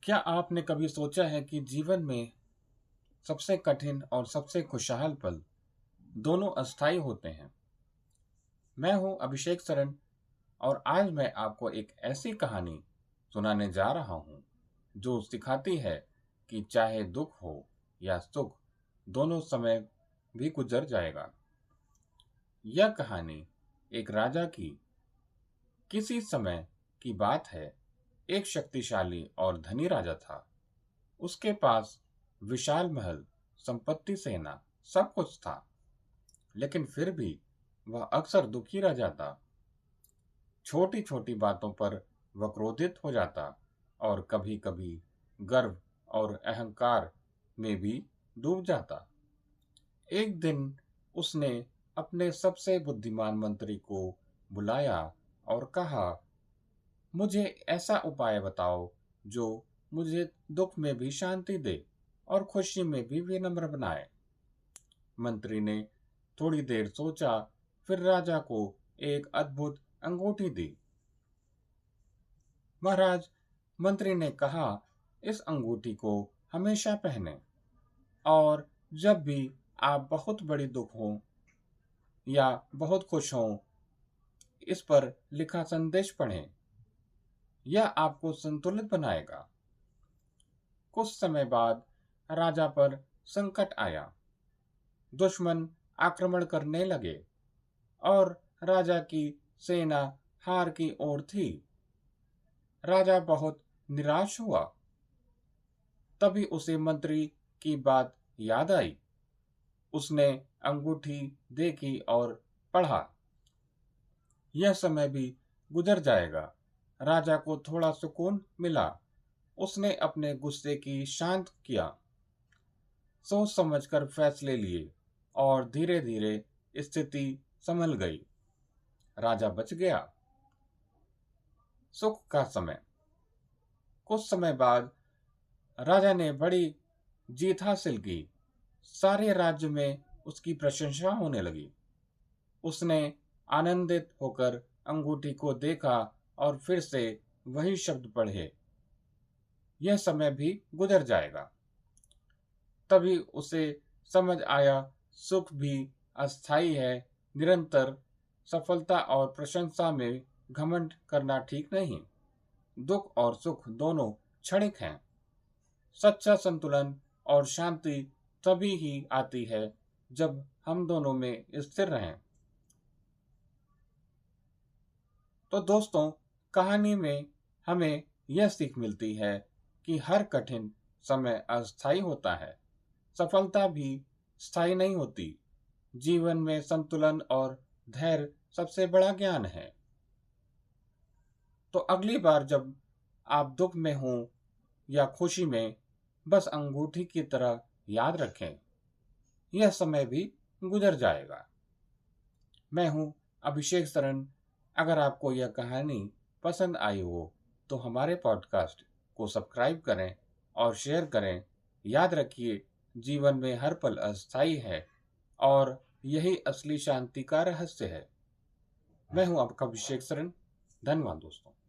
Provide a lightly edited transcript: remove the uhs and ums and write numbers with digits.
क्या आपने कभी सोचा है कि जीवन में सबसे कठिन और सबसे खुशहाल पल दोनों अस्थायी होते हैं? मैं हूं अभिषेक सरन और आज मैं आपको एक ऐसी कहानी सुनाने जा रहा हूं जो सिखाती है कि चाहे दुख हो या सुख, दोनों समय भी गुजर जाएगा। यह कहानी एक राजा की किसी समय की बात है। एक शक्तिशाली और धनी राजा था। उसके पास विशाल महल, संपत्ति, सेना, सब कुछ था, लेकिन फिर भी वह अक्सर दुखी रह जाता। छोटी छोटी बातों पर वह क्रोधित हो जाता और कभी कभी गर्व और अहंकार में भी डूब जाता। एक दिन उसने अपने सबसे बुद्धिमान मंत्री को बुलाया और कहा, मुझे ऐसा उपाय बताओ जो मुझे दुख में भी शांति दे और खुशी में भी विनम्र बनाए। मंत्री ने थोड़ी देर सोचा, फिर राजा को एक अद्भुत अंगूठी दी। महाराज, मंत्री ने कहा, इस अंगूठी को हमेशा पहने और जब भी आप बहुत बड़ी दुख हो या बहुत खुश हो, इस पर लिखा संदेश पढ़ें। यह आपको संतुलित बनाएगा। कुछ समय बाद राजा पर संकट आया। दुश्मन आक्रमण करने लगे और राजा की सेना हार की ओर थी। राजा बहुत निराश हुआ। तभी उसे मंत्री की बात याद आई। उसने अंगूठी देखी और पढ़ा, यह समय भी गुजर जाएगा। राजा को थोड़ा सुकून मिला। उसने अपने गुस्से की शांत किया, सोच समझकर फैसले लिए और धीरे धीरे स्थिति संभल गई। राजा बच गया। सुख का समय। कुछ समय बाद राजा ने बड़ी जीत हासिल की। सारे राज्य में उसकी प्रशंसा होने लगी। उसने आनंदित होकर अंगूठी को देखा और फिर से वही शब्द पढ़े, यह समय भी गुजर जाएगा। तभी उसे समझ आया, सुख भी अस्थायी है। निरंतर सफलता और प्रशंसा में घमंड करना ठीक नहीं। दुख और सुख दोनों क्षणिक हैं। सच्चा संतुलन और शांति तभी ही आती है जब हम दोनों में स्थिर रहें। तो दोस्तों, कहानी में हमें यह सीख मिलती है कि हर कठिन समय अस्थायी होता है। सफलता भी स्थायी नहीं होती। जीवन में संतुलन और धैर्य सबसे बड़ा ज्ञान है। तो अगली बार जब आप दुख में हों या खुशी में, बस अंगूठी की तरह याद रखें, यह समय भी गुजर जाएगा। मैं हूं अभिषेक सरन। अगर आपको यह कहानी पसंद आई हो तो हमारे पॉडकास्ट को सब्सक्राइब करें और शेयर करें। याद रखिए, जीवन में हर पल अस्थायी है और यही असली शांति का रहस्य है। मैं हूं आपका अभिषेक सरन। धन्यवाद दोस्तों।